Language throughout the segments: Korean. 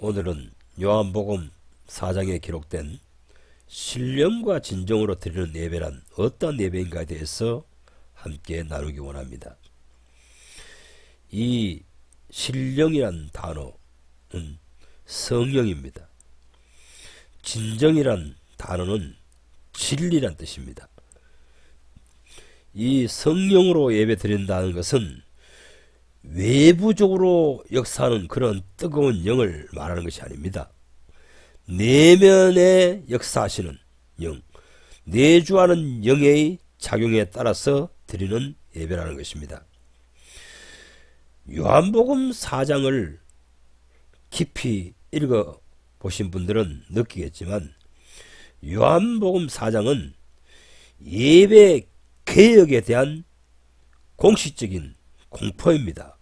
오늘은 요한복음 4장에 기록된 신령과 진정으로 드리는 예배란 어떤 예배인가에 대해서 함께 나누기 원합니다. 이 신령이란 단어는 성령입니다. 진정이란 단어는 진리란 뜻입니다. 이 성령으로 예배 드린다는 것은 외부적으로 역사하는 그런 뜨거운 영을 말하는 것이 아닙니다. 내면에 역사하시는 영, 내주하는 영의 작용에 따라서 드리는 예배라는 것입니다. 요한복음 4장을 깊이 읽어보신 분들은 느끼겠지만 요한복음 4장은 예배 개혁에 대한 공식적인 공포입니다.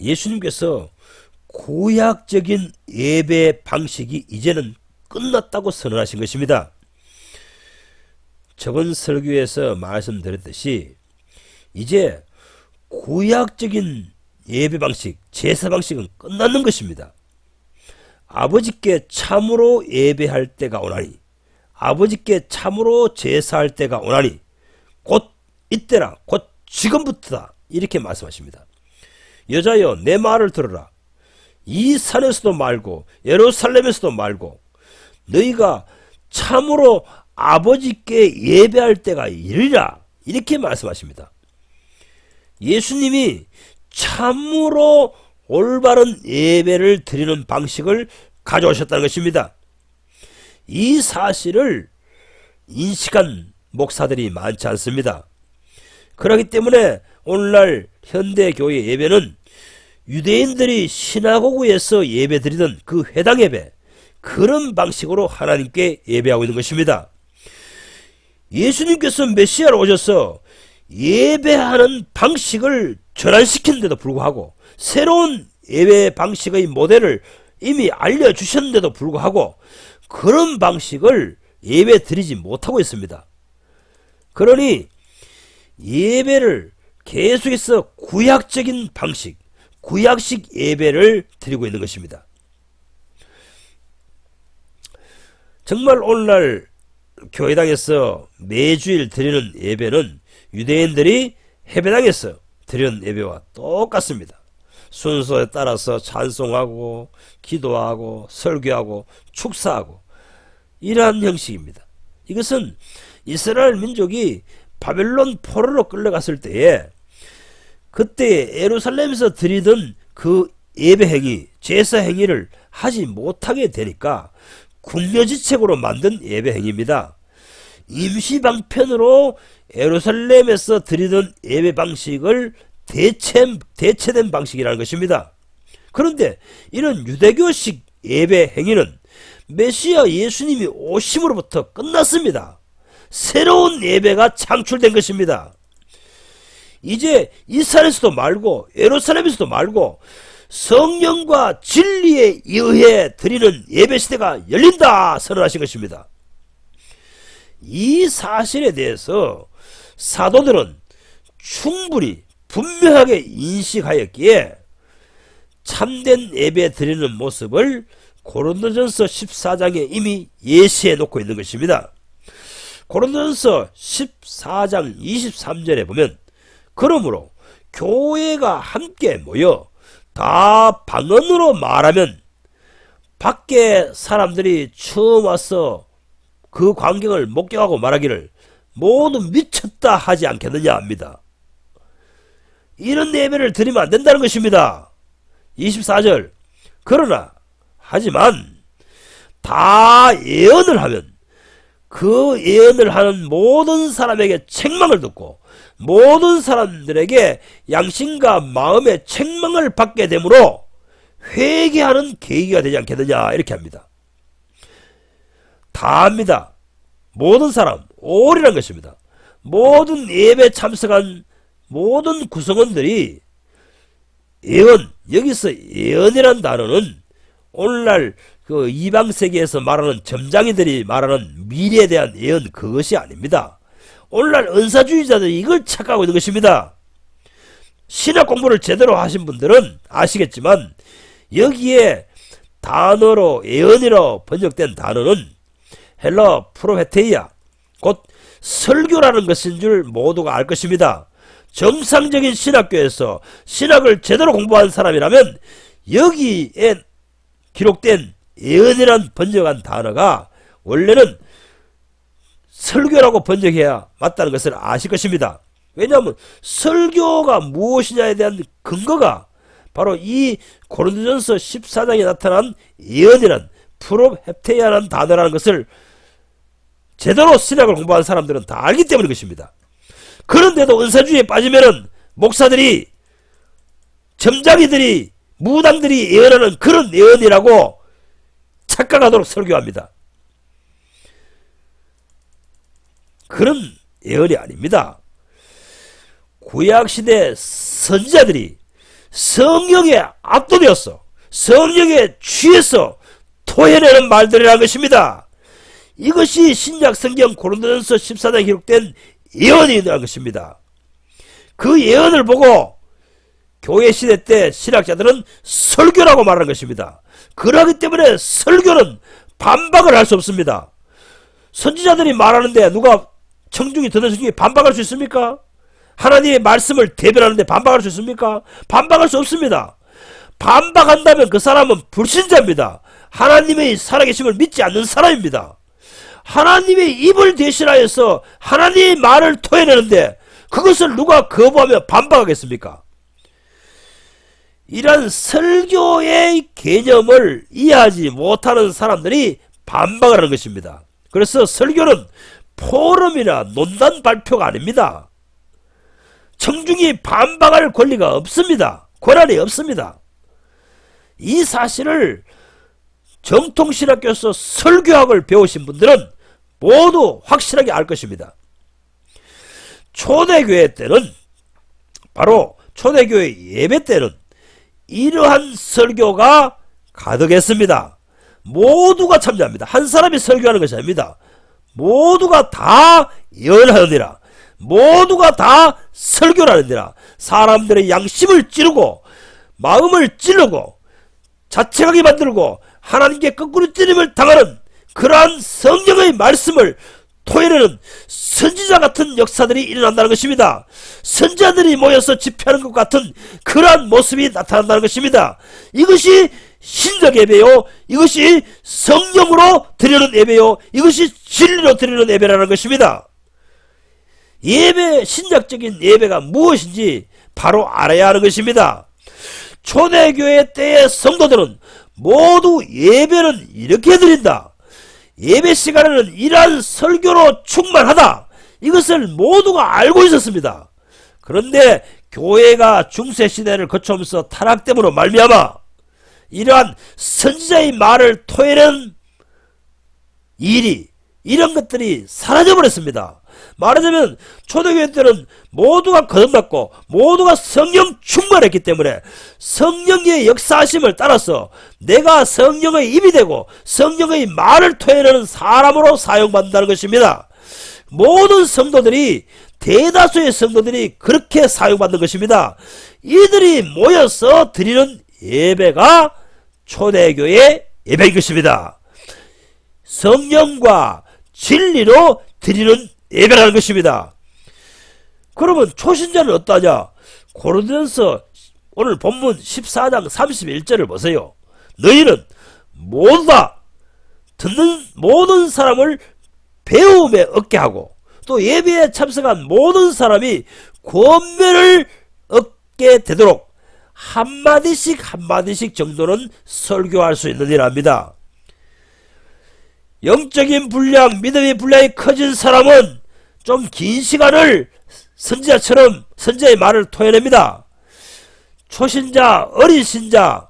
예수님께서 구약적인 예배 방식이 이제는 끝났다고 선언하신 것입니다. 저번 설교에서 말씀드렸듯이 이제 구약적인 예배 방식, 제사 방식은 끝났는 것입니다. 아버지께 참으로 예배할 때가 오나니, 아버지께 참으로 제사할 때가 오나니 곧 이때라, 곧 지금부터다, 이렇게 말씀하십니다. 여자여 내 말을 들으라. 이 산에서도 말고 예루살렘에서도 말고 너희가 참으로 아버지께 예배할 때가 이르리라, 이렇게 말씀하십니다. 예수님이 참으로 올바른 예배를 드리는 방식을 가져오셨다는 것입니다. 이 사실을 인식한 목사들이 많지 않습니다. 그렇기 때문에 오늘날 현대교회 예배는 유대인들이 시나고그에서 예배드리던 그 회당 예배, 그런 방식으로 하나님께 예배하고 있는 것입니다. 예수님께서 메시아로 오셔서 예배하는 방식을 전환시키는데도 불구하고, 새로운 예배 방식의 모델을 이미 알려주셨는데도 불구하고 그런 방식을 예배 드리지 못하고 있습니다. 그러니 예배를 계속해서 구약적인 방식, 구약식 예배를 드리고 있는 것입니다. 정말 오늘날 교회당에서 매주일 드리는 예배는 유대인들이 해배당에서 드리는 예배와 똑같습니다. 순서에 따라서 찬송하고 기도하고 설교하고 축사하고 이러한 형식입니다. 이것은 이스라엘 민족이 바벨론 포로로 끌려갔을 때에 그때 예루살렘에서 드리던 그 예배 행위, 제사 행위를 하지 못하게 되니까 궁여지책으로 만든 예배 행위입니다. 임시방편으로 예루살렘에서 드리던 예배 방식을 대체된 방식이라는 것입니다. 그런데 이런 유대교식 예배 행위는 메시아 예수님이 오심으로부터 끝났습니다. 새로운 예배가 창출된 것입니다. 이제 이 산에서도 말고 예루살렘에서도 말고 성령과 진리에 의해 드리는 예배 시대가 열린다 선언하신 것입니다. 이 사실에 대해서 사도들은 충분히 분명하게 인식하였기에 참된 예배 드리는 모습을 고린도전서 14장에 이미 예시해 놓고 있는 것입니다. 고린도전서 14장 23절에 보면 그러므로 교회가 함께 모여 다 방언으로 말하면 밖에 사람들이 처음 와서 그 광경을 목격하고 말하기를 모두 미쳤다 하지 않겠느냐 합니다. 이런 예배를 드리면 안 된다는 것입니다. 24절 그러나 하지만 다 예언을 하면 그 예언을 하는 모든 사람에게 책망을 듣고 모든 사람들에게 양심과 마음의 책망을 받게 되므로 회개하는 계기가 되지 않겠느냐, 이렇게 합니다. 다 합니다. 모든 사람, 올이라는 것입니다. 모든 예배 참석한 모든 구성원들이 예언, 여기서 예언이란 단어는 오늘날 그 이방세계에서 말하는 점장이들이 말하는 미래에 대한 예언, 그것이 아닙니다. 오늘날 은사주의자들이 이걸 착각하고 있는 것입니다. 신학 공부를 제대로 하신 분들은 아시겠지만 여기에 단어로 예언이로 번역된 단어는 헬러 프로페테이아, 곧 설교라는 것인 줄 모두가 알 것입니다. 정상적인 신학교에서 신학을 제대로 공부한 사람이라면 여기에 기록된 예언이란 번역한 단어가 원래는 설교라고 번역해야 맞다는 것을 아실 것입니다. 왜냐하면 설교가 무엇이냐에 대한 근거가 바로 이 고린도전서 14장에 나타난 예언이란 프로페테이아라는 단어라는 것을 제대로 신학을 공부한 사람들은 다 알기 때문인 것입니다. 그런데도 은사주의에 빠지면은 목사들이, 점장이들이, 무당들이 예언하는 그런 예언이라고 착각하도록 설교합니다. 그런 예언이 아닙니다. 구약시대 선지자들이 성령에 압도되었어, 성령에 취해서 토해내는 말들이라는 것입니다. 이것이 신약성경 고린도전서 14장에 기록된 예언이라는 것입니다. 그 예언을 보고 교회 시대 때 신학자들은 설교라고 말하는 것입니다. 그러기 때문에 설교는 반박을 할 수 없습니다. 선지자들이 말하는데 누가 청중이 듣는 청중이 반박할 수 있습니까? 하나님의 말씀을 대변하는데 반박할 수 있습니까? 반박할 수 없습니다. 반박한다면 그 사람은 불신자입니다. 하나님의 살아계심을 믿지 않는 사람입니다. 하나님의 입을 대신하여서 하나님의 말을 토해내는데 그것을 누가 거부하며 반박하겠습니까? 이런 설교의 개념을 이해하지 못하는 사람들이 반박을 하는 것입니다. 그래서 설교는 포럼이나 논단 발표가 아닙니다. 청중이 반박할 권리가 없습니다. 권한이 없습니다. 이 사실을 정통신학교에서 설교학을 배우신 분들은 모두 확실하게 알 것입니다. 초대교회 때는, 바로 초대교회 예배 때는 이러한 설교가 가득했습니다. 모두가 참여합니다. 한 사람이 설교하는 것이 아닙니다. 모두가 다 예언하느니라, 모두가 다 설교를 하느니라. 사람들의 양심을 찌르고 마음을 찌르고 자책하게 만들고 하나님께 거꾸로 찌림을 당하는 그러한 성령의 말씀을 토해내는 선지자 같은 역사들이 일어난다는 것입니다. 선지자들이 모여서 집회하는 것 같은 그러한 모습이 나타난다는 것입니다. 이것이 신적 예배요, 이것이 성령으로 드리는 예배요, 이것이 진리로 드리는 예배라는 것입니다. 예배, 신약적인 예배가 무엇인지 바로 알아야 하는 것입니다. 초대교회 때의 성도들은 모두 예배는 이렇게 드린다, 예배 시간에는 이러한 설교로 충만하다, 이것을 모두가 알고 있었습니다. 그런데 교회가 중세시대를 거쳐오면서 타락됨으로 말미암아 이러한 선지자의 말을 토해내는 일이, 이런 것들이 사라져버렸습니다. 말하자면 초대교회 때는 모두가 거듭났고 모두가 성령 충만했기 때문에 성령의 역사하심을 따라서 내가 성령의 입이 되고 성령의 말을 토해내는 사람으로 사용받는다는 것입니다. 모든 성도들이, 대다수의 성도들이 그렇게 사용받는 것입니다. 이들이 모여서 드리는 예배가 초대교회 예배인 것입니다. 성령과 진리로 드리는 예배라는 것입니다. 그러면 초신자는 어떠하냐? 고린도전서 오늘 본문 14장 31절을 보세요. 너희는 모두 다 듣는 모든 사람을 배움에 얻게 하고 또 예배에 참석한 모든 사람이 권면을 얻게 되도록 한마디씩 정도는 설교할 수 있느니라 합니다. 영적인 분량, 믿음의 분량이 커진 사람은 좀 긴 시간을 선지자처럼 선지자의 말을 토해냅니다. 초신자, 어린 신자,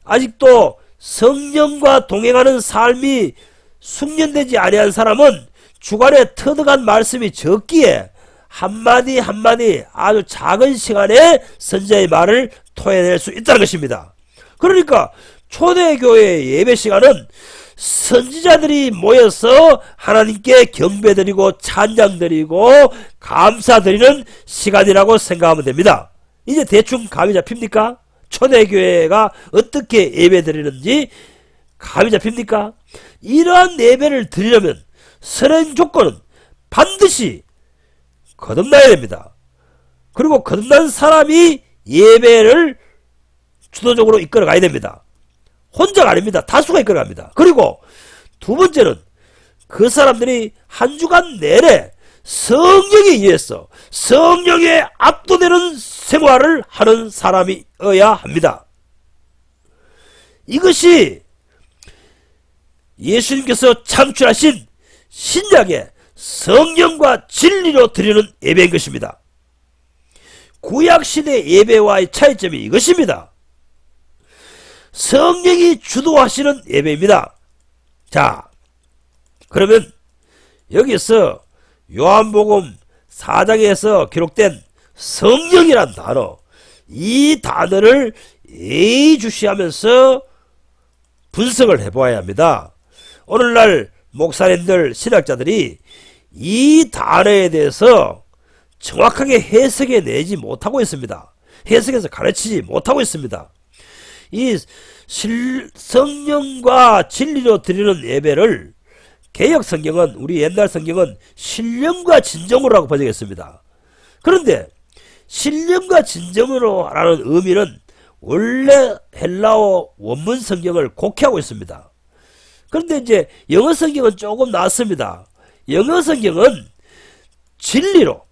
아직도 성령과 동행하는 삶이 숙련되지 아니한 사람은 주간에 터득한 말씀이 적기에 한마디 한마디 아주 작은 시간에 선지자의 말을 토해낼 수 있다는 것입니다. 그러니까 초대교회의 예배 시간은 선지자들이 모여서 하나님께 경배드리고 찬양드리고 감사드리는 시간이라고 생각하면 됩니다. 이제 대충 감이 잡힙니까? 초대교회가 어떻게 예배 드리는지 감이 잡힙니까? 이러한 예배를 드리려면 선행 조건은 반드시 거듭나야 됩니다. 그리고 거듭난 사람이 예배를 주도적으로 이끌어 가야 됩니다. 혼자가 아닙니다. 다수가 이끌어 갑니다. 그리고 두 번째는 그 사람들이 한 주간 내내 성령에 의해서 성령에 압도되는 생활을 하는 사람이어야 합니다. 이것이 예수님께서 창출하신 신약의 성령과 진리로 드리는 예배인 것입니다. 구약시대 예배와의 차이점이 이것입니다. 성령이 주도하시는 예배입니다. 자, 그러면 여기서 요한복음 4장에서 기록된 성령이란 단어, 이 단어를 예의주시하면서 분석을 해보아야 합니다. 오늘날 목사님들, 신학자들이 이 단어에 대해서 정확하게 해석해 내지 못하고 있습니다. 해석해서 가르치지 못하고 있습니다. 이 성령과 진리로 드리는 예배를 개역 성경은, 우리 옛날 성경은 신령과 진정으로라고 번역했습니다. 그런데 신령과 진정으로 라는 의미는 원래 헬라어 원문 성경을 곡해하고 있습니다. 그런데 이제 영어 성경은 조금 낫습니다. 영어 성경은 진리로,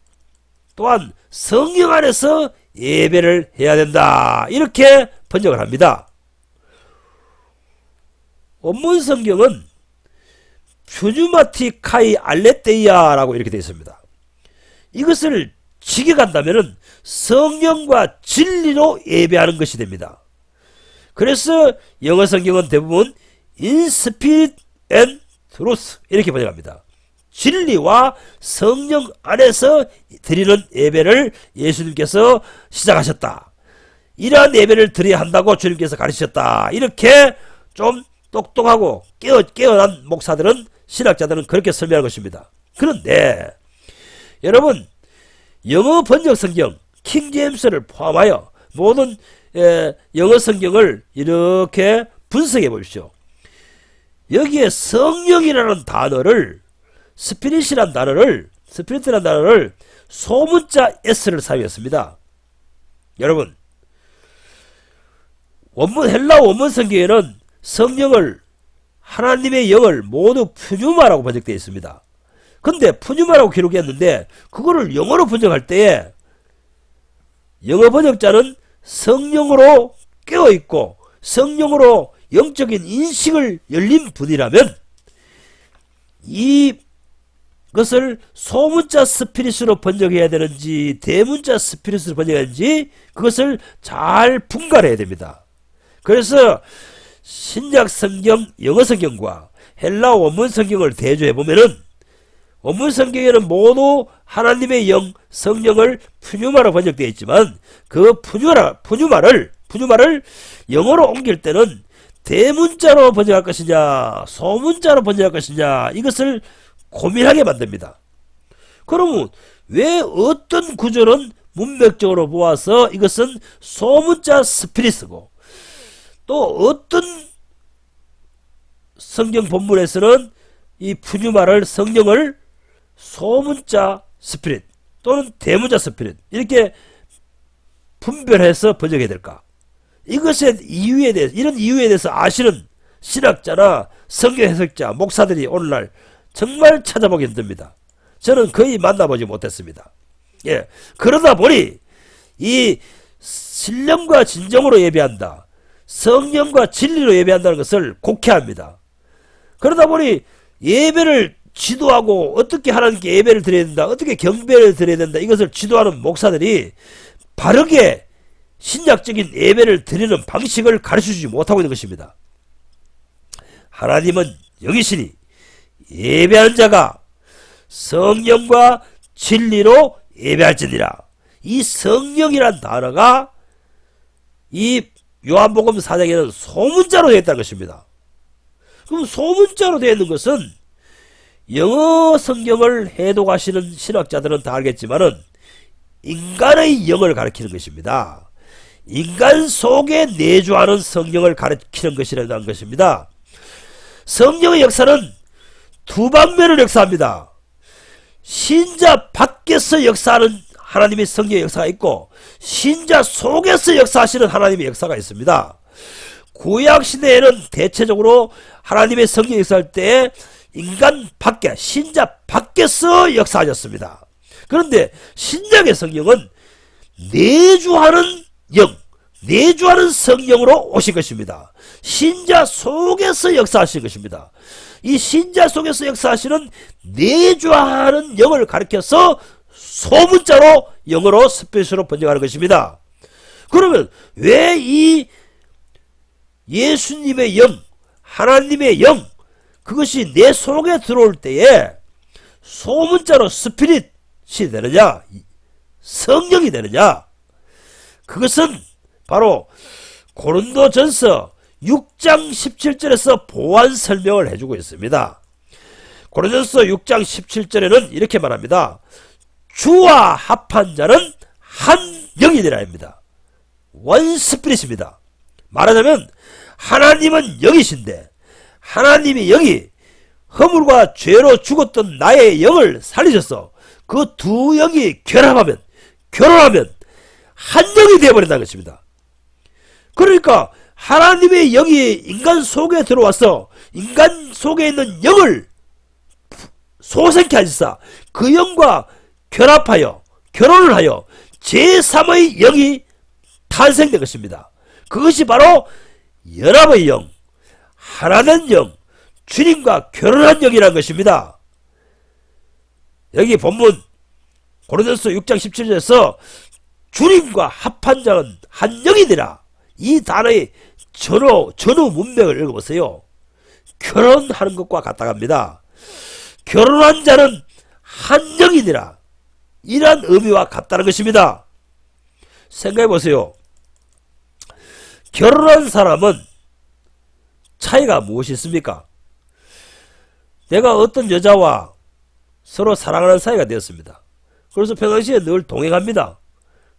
또한 성령 안에서 예배를 해야 된다, 이렇게 번역을 합니다. 원문 성경은 퓨뉴마티카이 알레테이아라고 이렇게 되어 있습니다. 이것을 직역한다면 성령과 진리로 예배하는 것이 됩니다. 그래서 영어 성경은 대부분 In Spirit and Truth 이렇게 번역합니다. 진리와 성령 안에서 드리는 예배를 예수님께서 시작하셨다. 이러한 예배를 드려야 한다고 주님께서 가르치셨다. 이렇게 좀 똑똑하고 깨어난 목사들은, 신학자들은 그렇게 설명한 것입니다. 그런데 여러분, 영어 번역 성경 킹제임스를 포함하여 모든 영어 성경을 이렇게 분석해 보십시오. 여기에 성령이라는 단어를, 스피릿이라는 단어를 소문자 S를 사용했습니다. 여러분, 헬라 원문 성경에는 성령을, 하나님의 영을 모두 푸뉴마라고 번역되어 있습니다. 근데 푸뉴마라고 기록했는데 그거를 영어로 번역할 때에 영어 번역자는 성령으로 깨어있고 성령으로 영적인 인식을 열린 분이라면 이것을 소문자 스피릿으로 번역해야 되는지 대문자 스피릿으로 번역해야 되는지 그것을 잘 분간해야 됩니다. 그래서 신약 성경 영어 성경과 헬라 원문 성경을 대조해 보면은 원문 성경에는 모두 하나님의 영 성령을 푸뉴마로 번역되어 있지만 그 푸뉴마를 영어로 옮길 때는 대문자로 번역할 것이냐 소문자로 번역할 것이냐 이것을 고민하게 만듭니다. 그러면 왜 어떤 구절은 문맥적으로 보아서 이것은 소문자 스피릿이고 또 어떤 성경 본문에서는 이 푸뉴마를 성령을 소문자 스피릿 또는 대문자 스피릿 이렇게 분별해서 번역해야 될까? 이것의 이유에 대해서, 이런 이유에 대해서 아시는 신학자나 성경 해석자, 목사들이 오늘날 정말 찾아보기 힘듭니다. 저는 거의 만나보지 못했습니다. 예, 그러다 보니 이 신령과 진정으로 예배한다, 성령과 진리로 예배한다는 것을 곡해합니다. 그러다 보니 예배를 지도하고 어떻게 하나님께 예배를 드려야 된다, 어떻게 경배를 드려야 된다, 이것을 지도하는 목사들이 바르게 신약적인 예배를 드리는 방식을 가르쳐주지 못하고 있는 것입니다. 하나님은 영이시니 예배하는 자가 성령과 진리로 예배할지니라. 이 성령이란 단어가 이 요한복음 4장에는 소문자로 되어 있다는 것입니다. 그럼 소문자로 되어 있는 것은 영어 성경을 해독하시는 신학자들은 다 알겠지만은 인간의 영을 가리키는 것입니다. 인간 속에 내주하는 성령을 가리키는 것이라는 것입니다. 성령의 역사는 두 방면을 역사합니다. 신자 밖에서 역사하는 하나님의 성령의 역사가 있고 신자 속에서 역사하시는 하나님의 역사가 있습니다. 구약시대에는 대체적으로 하나님의 성령의 역사할 때 인간 밖에, 신자 밖에서 역사하셨습니다. 그런데 신약의 성령은 내주하는 영, 내주하는 성령으로 오신 것입니다. 신자 속에서 역사하신 것입니다. 이 신자 속에서 역사하시는 내주하는 영을 가리켜서 소문자로 영어로 스페셜로 번역하는 것입니다. 그러면 왜 이 예수님의 영, 하나님의 영, 그것이 내 속에 들어올 때에 소문자로 스피릿이 되느냐, 성령이 되느냐? 그것은 바로 고린도전서 6장 17절에서 보완 설명을 해주고 있습니다. 고린도전서 6장 17절에는 이렇게 말합니다. 주와 합한 자는 한 영이니라 합니다. 원 스피릿입니다. 말하자면 하나님은 영이신데 하나님의 영이 허물과 죄로 죽었던 나의 영을 살리셔서 그 두 영이 결합하면, 결혼하면 한 영이 되어버린다는 것입니다. 그러니까 하나님의 영이 인간 속에 들어와서 인간 속에 있는 영을 소생케 하시사 그 영과 결합하여 결혼을 하여 제3의 영이 탄생된 것입니다. 그것이 바로 연합의 영, 하나된 영, 주님과 결혼한 영이라는 것입니다. 여기 본문 고린도전서 6장 17절에서 주님과 합한 자는 한 영이니라, 이 단어의 전후 문맥을 읽어보세요. 결혼하는 것과 같다 합니다. 결혼한 자는 한 영이니라, 이러한 의미와 같다는 것입니다. 생각해보세요. 결혼한 사람은 차이가 무엇이 있습니까? 내가 어떤 여자와 서로 사랑하는 사이가 되었습니다. 그래서 평상시에 늘 동행합니다.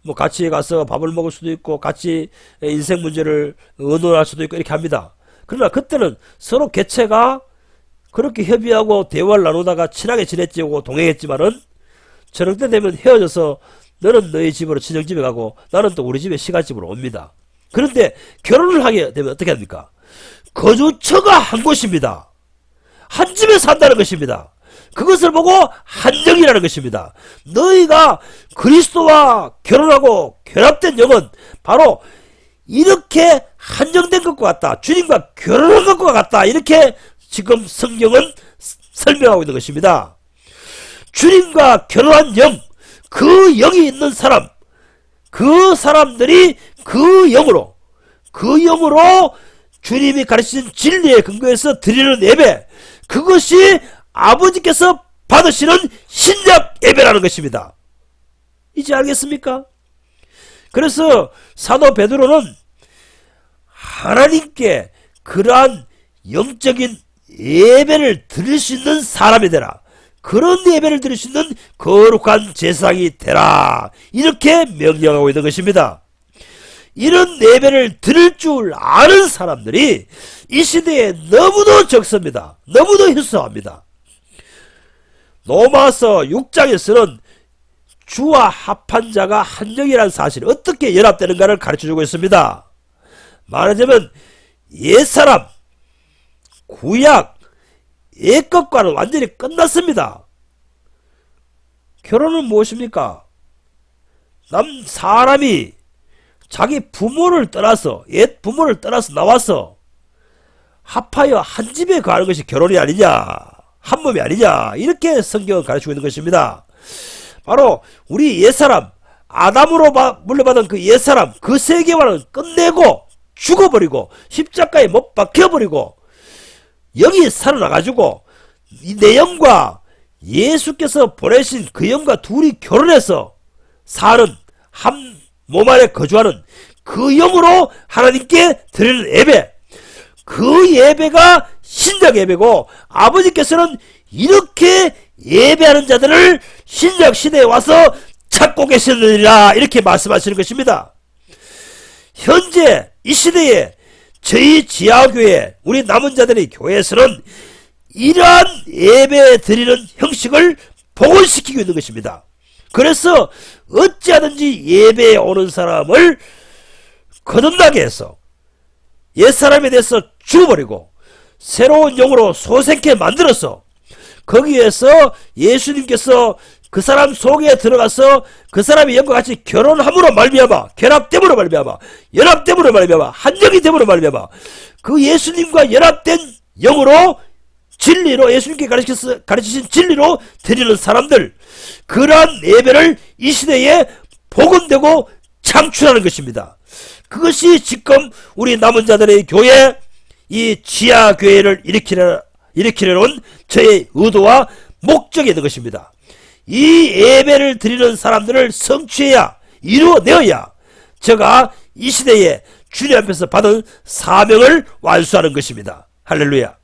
뭐 같이 가서 밥을 먹을 수도 있고 같이 인생 문제를 의논할 수도 있고 이렇게 합니다. 그러나 그때는 서로 개체가 그렇게 협의하고 대화를 나누다가 친하게 지냈지고 동행했지만은 저녁 때 되면 헤어져서 너는 너희 집으로 친정집에 가고 나는 또 우리 집에 시가집으로 옵니다. 그런데 결혼을 하게 되면 어떻게 합니까? 거주처가 한 곳입니다. 한 집에 산다는 것입니다. 그것을 보고 한영이라는 것입니다. 너희가 그리스도와 결혼하고 결합된 영은 바로 이렇게 한정된 것과 같다, 주님과 결혼한 것과 같다, 이렇게 지금 성경은 설명하고 있는 것입니다. 주님과 결혼한 영, 그 영이 있는 사람, 그 사람들이 그 영으로 주님이 가르치신 진리에 근거해서 드리는 예배, 그것이 아버지께서 받으시는 신약 예배라는 것입니다. 이제 알겠습니까? 그래서 사도 베드로는 하나님께 그러한 영적인 예배를 드릴 수 있는 사람이 되라, 그런 예배를 드릴 수 있는 거룩한 제사장이 되라, 이렇게 명령하고 있는 것입니다. 이런 예배를 드릴 줄 아는 사람들이 이 시대에 너무도 적습니다. 너무도 희소합니다. 로마서 6장에서는 주와 합한 자가 한 영이라는 사실이 어떻게 연합되는가를 가르쳐주고 있습니다. 말하자면 옛사람, 구약, 옛것과는 완전히 끝났습니다. 결혼은 무엇입니까? 사람이 자기 부모를 떠나서, 옛 부모를 떠나서 나와서 합하여 한 집에 가는 것이 결혼이 아니냐, 한 몸이 아니냐, 이렇게 성경은 가르치고 있는 것입니다. 바로 우리 옛사람, 아담으로 물려받은 그 옛사람, 그 세계와는 끝내고 죽어버리고 십자가에 못 박혀버리고 영이 살아나가지고 내 영과 예수께서 보내신 그 영과 둘이 결혼해서 사는 한 몸 안에 거주하는 그 영으로 하나님께 드리는 예배, 그 예배가 신약 예배고, 아버지께서는 이렇게 예배하는 자들을 신약 시대에 와서 찾고 계시느니라, 이렇게 말씀하시는 것입니다. 현재 이 시대에 저희 지하교회, 우리 남은 자들의 교회에서는 이러한 예배 드리는 형식을 복원시키고 있는 것입니다. 그래서 어찌하든지 예배에 오는 사람을 거듭나게 해서 옛사람에 대해서 죽어버리고 새로운 영으로 소생케 만들어서 거기에서 예수님께서 그 사람 속에 들어가서 그 사람이 영과 같이 결혼함으로 말미암아, 결합됨으로 말미암아, 연합됨으로 말미암아, 한영이 됨으로 말미암아 그 예수님과 연합된 영으로 진리로 예수님께 가르치신 진리로 드리는 사람들, 그러한 예배를 이 시대에 복원되고 창출하는 것입니다. 그것이 지금 우리 남은 자들의 교회, 이 지하교회를 일으키려는 저의 의도와 목적이 있는 것입니다. 이 예배를 드리는 사람들을 성취해야, 이루어내어야 제가 이 시대에 주님 앞에서 받은 사명을 완수하는 것입니다. 할렐루야.